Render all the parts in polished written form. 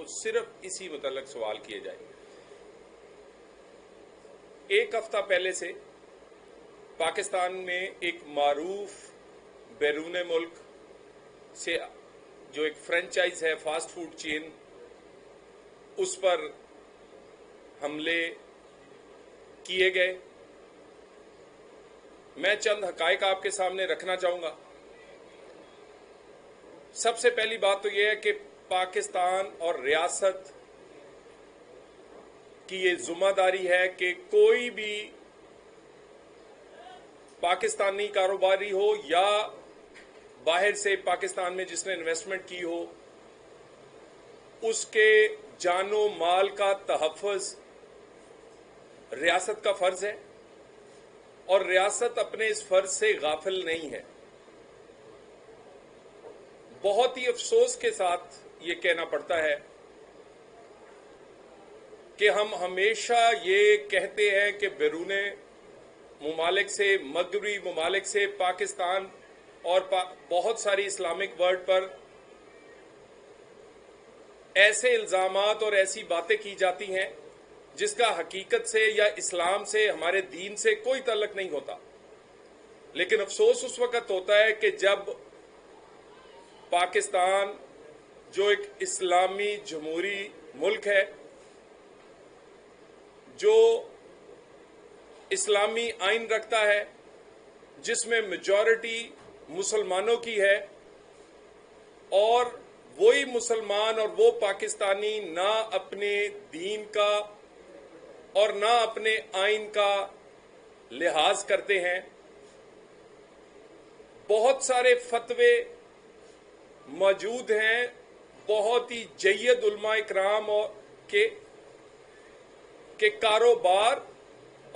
تو صرف اسی متعلق سوال کیے جائیں۔ ایک ہفتہ پہلے سے پاکستان میں ایک معروف بیرون ملک سے جو ایک فرینچائز ہے فاسٹ فوڈ چین، اس پر حملے کیے گئے۔ میں چند حقائق آپ کے سامنے رکھنا چاہوں گا۔ سب سے پہلی بات تو یہ ہے کہ پاکستان اور ریاست کی یہ ذمہ داری ہے کہ کوئی بھی پاکستانی کاروباری ہو یا باہر سے پاکستان میں جس نے انویسٹمنٹ کی ہو، اس کے جان و مال کا تحفظ ریاست کا فرض ہے، اور ریاست اپنے اس فرض سے غافل نہیں ہے۔ بہت ہی افسوس کے ساتھ یہ کہنا پڑتا ہے کہ ہم ہمیشہ یہ کہتے ہیں کہ بیرون ممالک سے، مغربی ممالک سے پاکستان اور بہت ساری اسلامک ورلڈ پر ایسے الزامات اور ایسی باتیں کی جاتی ہیں جس کا حقیقت سے یا اسلام سے، ہمارے دین سے کوئی تعلق نہیں ہوتا۔ لیکن افسوس اس وقت ہوتا ہے کہ جب پاکستان جو ایک اسلامی جمہوری ملک ہے، جو اسلامی آئین رکھتا ہے، جس میں میجورٹی مسلمانوں کی ہے، اور وہی مسلمان اور وہ پاکستانی نہ اپنے دین کا اور نہ اپنے آئین کا لحاظ کرتے ہیں۔ بہت سارے فتوے موجود ہیں، بہت ہی جید علماء اکرام کے کاروبار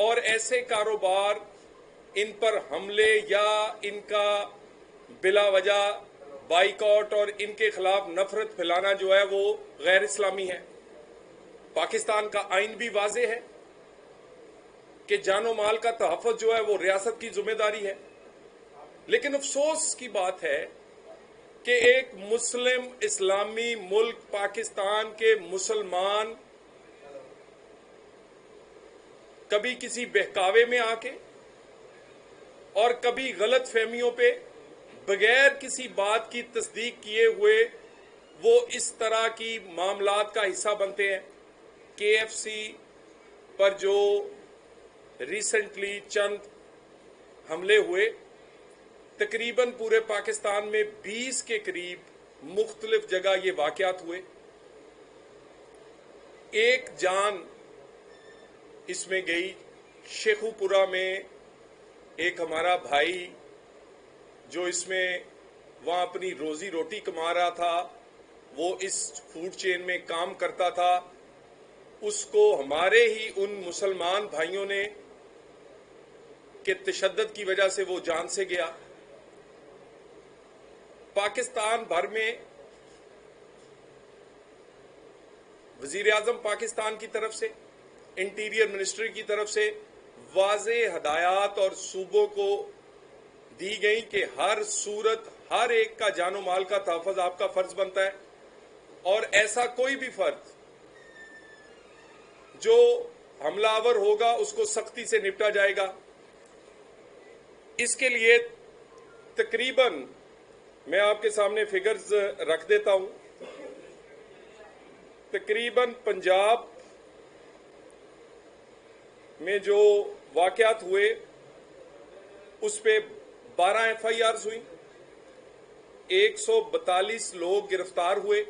اور ایسے کاروبار، ان پر حملے یا ان کا بلا وجہ بائیکاٹ اور ان کے خلاف نفرت پھیلانا جو ہے وہ غیر اسلامی ہے۔ پاکستان کا آئین بھی واضح ہے کہ جان و مال کا تحفظ جو ہے وہ ریاست کی ذمہ داری ہے۔ لیکن افسوس کی بات ہے کہ ایک مسلم اسلامی ملک پاکستان کے مسلمان کبھی کسی بہکاوے میں آ کے اور کبھی غلط فہمیوں پہ بغیر کسی بات کی تصدیق کیے ہوئے وہ اس طرح کی معاملات کا حصہ بنتے ہیں۔ KFC پر جو ریسنٹلی چند حملے ہوئے، تقریباً پورے پاکستان میں 20 کے قریب مختلف جگہ یہ واقعات ہوئے۔ ایک جان اس میں گئی۔ شیخو پورہ میں ایک ہمارا بھائی جو اس میں وہاں اپنی روزی روٹی کما رہا تھا، وہ اس فوڈ چین میں کام کرتا تھا، اس کو ہمارے ہی ان مسلمان بھائیوں نے کہ تشدد کی وجہ سے وہ جان سے گیا۔ پاکستان بھر میں وزیر اعظم پاکستان کی طرف سے، انٹیریئر منسٹری کی طرف سے واضح ہدایات اور صوبوں کو دی گئی کہ ہر صورت ہر ایک کا جان و مال کا تحفظ آپ کا فرض بنتا ہے، اور ایسا کوئی بھی فرد جو حملہ آور ہوگا اس کو سختی سے نپٹا جائے گا۔ اس کے لیے تقریباً میں آپ کے سامنے فگرز رکھ دیتا ہوں۔ تقریباً پنجاب میں جو واقعات ہوئے اس پہ 12 FIRs ہوئی، 142 لوگ گرفتار ہوئے۔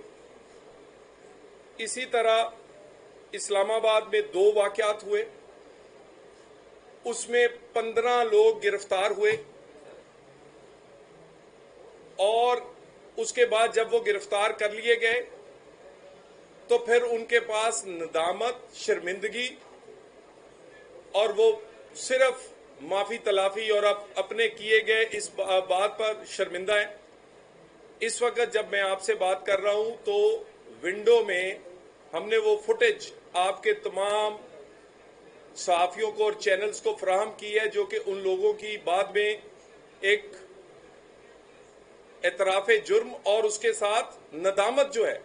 اسی طرح اسلام آباد میں 2 واقعات ہوئے، اس میں 15 لوگ گرفتار ہوئے، اور اس کے بعد جب وہ گرفتار کر لیے گئے تو پھر ان کے پاس ندامت، شرمندگی، اور وہ صرف معافی تلافی اور اپنے کیے گئے اس بات پر شرمندہ ہیں۔ اس وقت جب میں آپ سے بات کر رہا ہوں تو ونڈو میں ہم نے وہ فوٹیج آپ کے تمام صحافیوں کو اور چینلز کو فراہم کی ہے، جو کہ ان لوگوں کی بعد میں ایک اعتراف جرم اور اس کے ساتھ ندامت جو ہے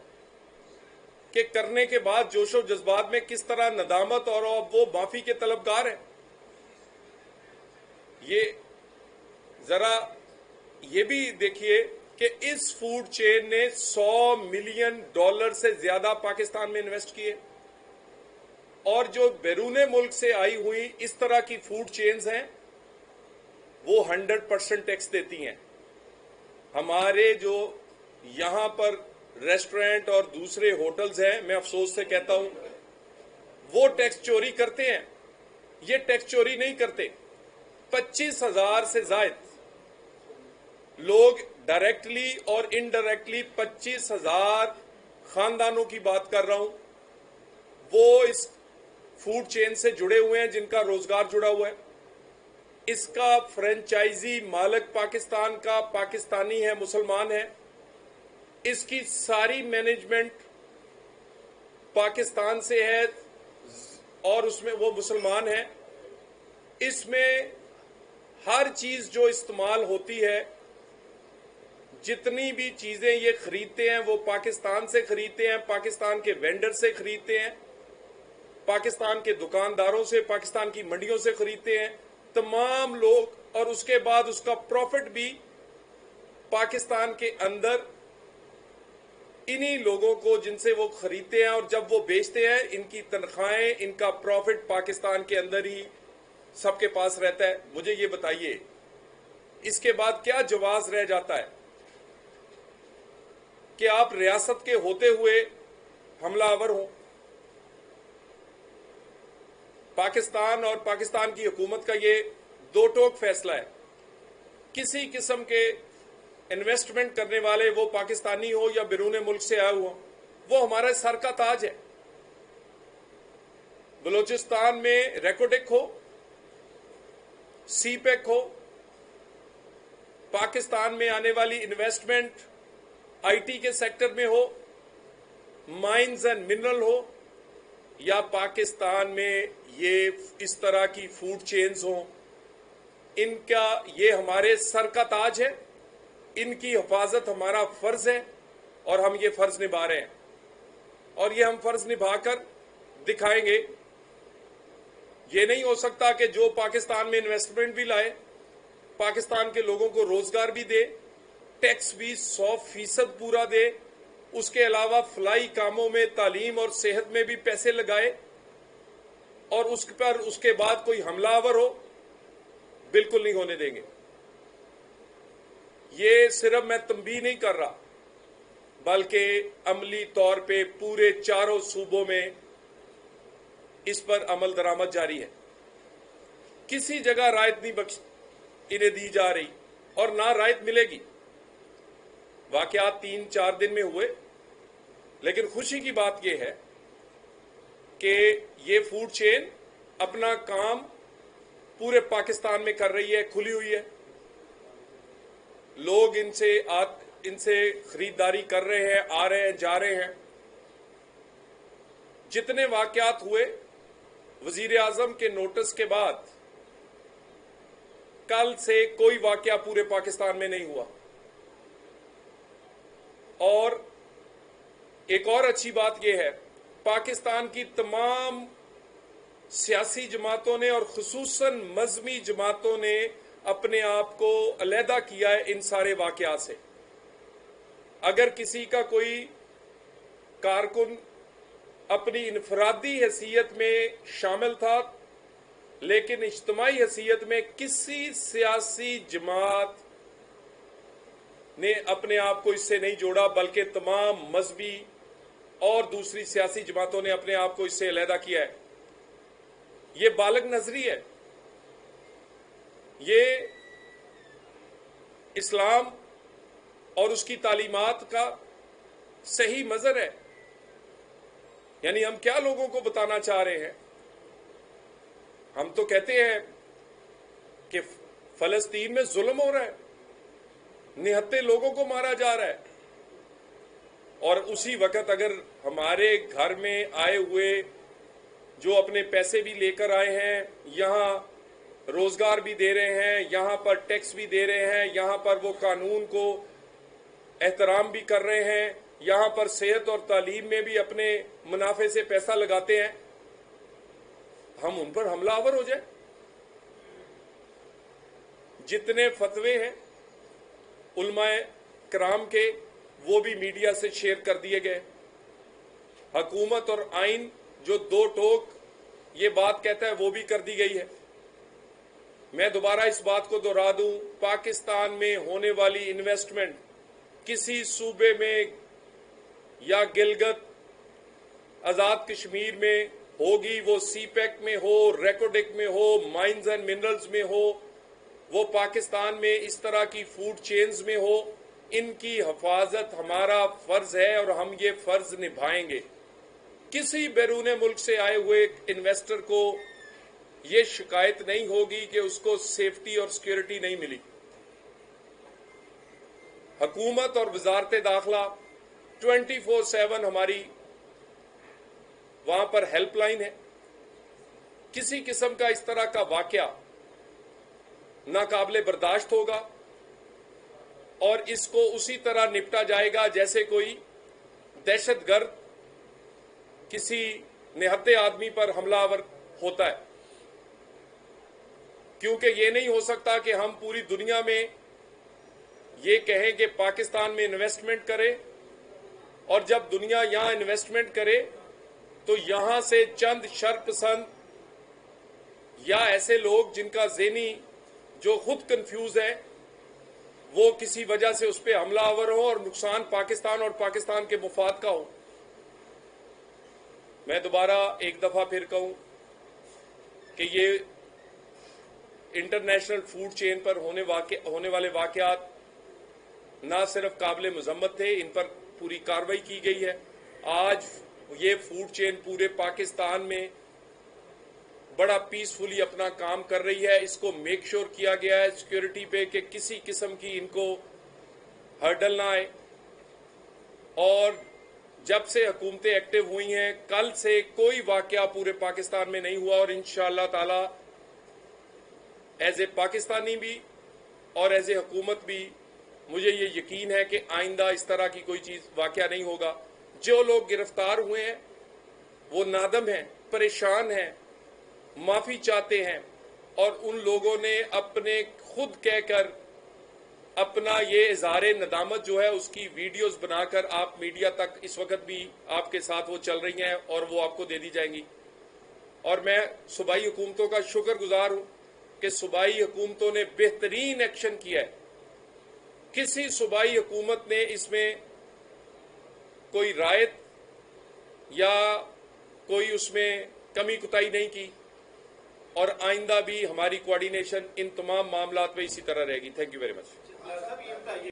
کہ کرنے کے بعد جوش و جذبات میں کس طرح ندامت اور اب وہ معافی کے طلبگار ہیں. یہ ذرا یہ بھی دیکھیے کہ اس فوڈ چین نے $100 ملین سے زیادہ پاکستان میں انویسٹ کیے، اور جو بیرون ملک سے آئی ہوئی اس طرح کی فوڈ چینز ہیں وہ 100% ٹیکس دیتی ہیں. ہمارے جو یہاں پر ریسٹورینٹ اور دوسرے ہوٹلز ہیں، میں افسوس سے کہتا ہوں وہ ٹیکس چوری کرتے ہیں. یہ ٹیکس چوری نہیں کرتے. 25,000 سے زائد لوگ ڈائریکٹلی اور انڈائریکٹلی 25,000 خاندانوں کی بات کر رہا ہوں، وہ اس فوڈ چین سے جڑے ہوئے ہیں، جن کا روزگار جڑا ہوا ہے. اس کا فرنچائزی مالک پاکستان کا پاکستانی ہے، مسلمان ہے. اس کی ساری مینجمنٹ پاکستان سے ہے اور اس میں وہ مسلمان ہے. اس میں ہر چیز جو استعمال ہوتی ہے، جتنی بھی چیزیں یہ خریدتے ہیں وہ پاکستان سے خریدتے ہیں، پاکستان کے وینڈر سے خریدتے ہیں، پاکستان کے دکانداروں سے، پاکستان کی منڈیوں سے خریدتے ہیں تمام لوگ. اور اس کے بعد اس کا پروفٹ بھی پاکستان کے اندر انہی لوگوں کو جن سے وہ خریدتے ہیں، اور جب وہ بیچتے ہیں ان کی تنخواہیں، ان کا پروفٹ پاکستان کے اندر ہی سب کے پاس رہتا ہے. مجھے یہ بتائیے اس کے بعد کیا جواز رہ جاتا ہے کہ آپ ریاست کے ہوتے ہوئے حملہ آور ہوں؟ پاکستان اور پاکستان کی حکومت کا یہ دو ٹوک فیصلہ ہے. کسی قسم کے انویسٹمنٹ کرنے والے، وہ پاکستانی ہو یا بیرون ملک سے آئے ہوں، وہ ہمارے سر کا تاج ہے. بلوچستان میں ریکوٹیک ہو، سی پیک ہو، پاکستان میں آنے والی انویسٹمنٹ آئی ٹی کے سیکٹر میں ہو، مائنز اینڈ منرل ہو، یا پاکستان میں یہ اس طرح کی فوڈ چینز ہوں، ان کا یہ ہمارے سر کا تاج ہے. ان کی حفاظت ہمارا فرض ہے اور ہم یہ فرض نبھا رہے ہیں، اور یہ ہم فرض نبھا کر دکھائیں گے. یہ نہیں ہو سکتا کہ جو پاکستان میں انویسٹمنٹ بھی لائے، پاکستان کے لوگوں کو روزگار بھی دے، ٹیکس بھی 100% پورا دے، اس کے علاوہ فلاحی کاموں میں، تعلیم اور صحت میں بھی پیسے لگائے، اور اس پر اس کے بعد کوئی حملہ آور ہو. بالکل نہیں ہونے دیں گے. یہ صرف میں تنبیہ نہیں کر رہا، بلکہ عملی طور پہ پورے چاروں صوبوں میں اس پر عمل درآمد جاری ہے. کسی جگہ رعایت نہیں انہیں دی جا رہی، اور نہ رعایت ملے گی. واقعات 3-4 دن میں ہوئے، لیکن خوشی کی بات یہ ہے کہ یہ فوڈ چین اپنا کام پورے پاکستان میں کر رہی ہے، کھلی ہوئی ہے. لوگ ان سے خریداری کر رہے ہیں، آ رہے ہیں، جا رہے ہیں. جتنے واقعات ہوئے وزیر اعظم کے نوٹس کے بعد، کل سے کوئی واقعہ پورے پاکستان میں نہیں ہوا. اور ایک اور اچھی بات یہ ہے، پاکستان کی تمام سیاسی جماعتوں نے اور خصوصاً مذہبی جماعتوں نے اپنے آپ کو علیحدہ کیا ہے ان سارے واقعات سے. اگر کسی کا کوئی کارکن اپنی انفرادی حیثیت میں شامل تھا، لیکن اجتماعی حیثیت میں کسی سیاسی جماعت نے اپنے آپ کو اس سے نہیں جوڑا، بلکہ تمام مذہبی اور دوسری سیاسی جماعتوں نے اپنے آپ کو اس سے علیحدہ کیا ہے. یہ بالغ نظری ہے. یہ اسلام اور اس کی تعلیمات کا صحیح مظہر ہے. یعنی ہم کیا لوگوں کو بتانا چاہ رہے ہیں؟ ہم تو کہتے ہیں کہ فلسطین میں ظلم ہو رہا ہے، نہتے لوگوں کو مارا جا رہا ہے، اور اسی وقت اگر ہمارے گھر میں آئے ہوئے جو اپنے پیسے بھی لے کر آئے ہیں، یہاں روزگار بھی دے رہے ہیں، یہاں پر ٹیکس بھی دے رہے ہیں، یہاں پر وہ قانون کو احترام بھی کر رہے ہیں، یہاں پر صحت اور تعلیم میں بھی اپنے منافع سے پیسہ لگاتے ہیں، ہم ان پر حملہ آور ہو جائیں؟ جتنے فتوے ہیں علماء کرام کے وہ بھی میڈیا سے شیئر کر دیے گئے. حکومت اور آئین جو دو ٹوک یہ بات کہتا ہے وہ بھی کر دی گئی ہے. میں دوبارہ اس بات کو دہرا دوں، پاکستان میں ہونے والی انویسٹمنٹ کسی صوبے میں یا گلگت آزاد کشمیر میں ہوگی، وہ سی پیک میں ہو، ریکوڈک میں ہو، مائنز اینڈ منرلز میں ہو، وہ پاکستان میں اس طرح کی فوڈ چینز میں ہو، ان کی حفاظت ہمارا فرض ہے اور ہم یہ فرض نبھائیں گے. کسی بیرون ملک سے آئے ہوئے انویسٹر کو یہ شکایت نہیں ہوگی کہ اس کو سیفٹی اور سیکیورٹی نہیں ملی. حکومت اور وزارت داخلہ 24/7 ہماری وہاں پر ہیلپ لائن ہے. کسی قسم کا اس طرح کا واقعہ ناقابل برداشت ہوگا اور اس کو اسی طرح نپٹا جائے گا جیسے کوئی دہشت گرد کسی نہتے آدمی پر حملہ آور ہوتا ہے. کیونکہ یہ نہیں ہو سکتا کہ ہم پوری دنیا میں یہ کہیں کہ پاکستان میں انویسٹمنٹ کرے اور جب دنیا یہاں انویسٹمنٹ کرے تو یہاں سے چند شر پسند یا ایسے لوگ جن کا ذہنی جو خود کنفیوز ہے وہ کسی وجہ سے اس پہ حملہ آور ہو اور نقصان پاکستان اور پاکستان کے مفاد کا ہو. میں دوبارہ ایک دفعہ پھر کہوں کہ یہ انٹرنیشنل فوڈ چین پر ہونے والے واقعات نہ صرف قابل مذمت تھے، ان پر پوری کارروائی کی گئی ہے. آج یہ فوڈ چین پورے پاکستان میں بڑا پیسفلی اپنا کام کر رہی ہے. اس کو میک شور کیا گیا ہے سیکیورٹی پہ کہ کسی قسم کی ان کو ہرڈل نہ آئے. اور جب سے حکومتیں ایکٹیو ہوئی ہیں کل سے کوئی واقعہ پورے پاکستان میں نہیں ہوا اور انشاءاللہ تعالی ایز اے پاکستانی بھی اور ایز اے حکومت بھی مجھے یہ یقین ہے کہ آئندہ اس طرح کی کوئی چیز واقعہ نہیں ہوگا. جو لوگ گرفتار ہوئے ہیں وہ نادم ہیں، پریشان ہیں، معافی چاہتے ہیں اور ان لوگوں نے اپنے خود کہہ کر اپنا یہ اظہار ندامت جو ہے اس کی ویڈیوز بنا کر آپ میڈیا تک اس وقت بھی آپ کے ساتھ وہ چل رہی ہیں اور وہ آپ کو دے دی جائیں گی. اور میں صوبائی حکومتوں کا شکر گزار ہوں کہ صوبائی حکومتوں نے بہترین ایکشن کیا ہے. کسی صوبائی حکومت نے اس میں کوئی رعایت یا کوئی اس میں کمی کوتاہی نہیں کی اور آئندہ بھی ہماری کوآرڈینیشن ان تمام معاملات میں اسی طرح رہے گی. Thank you very much.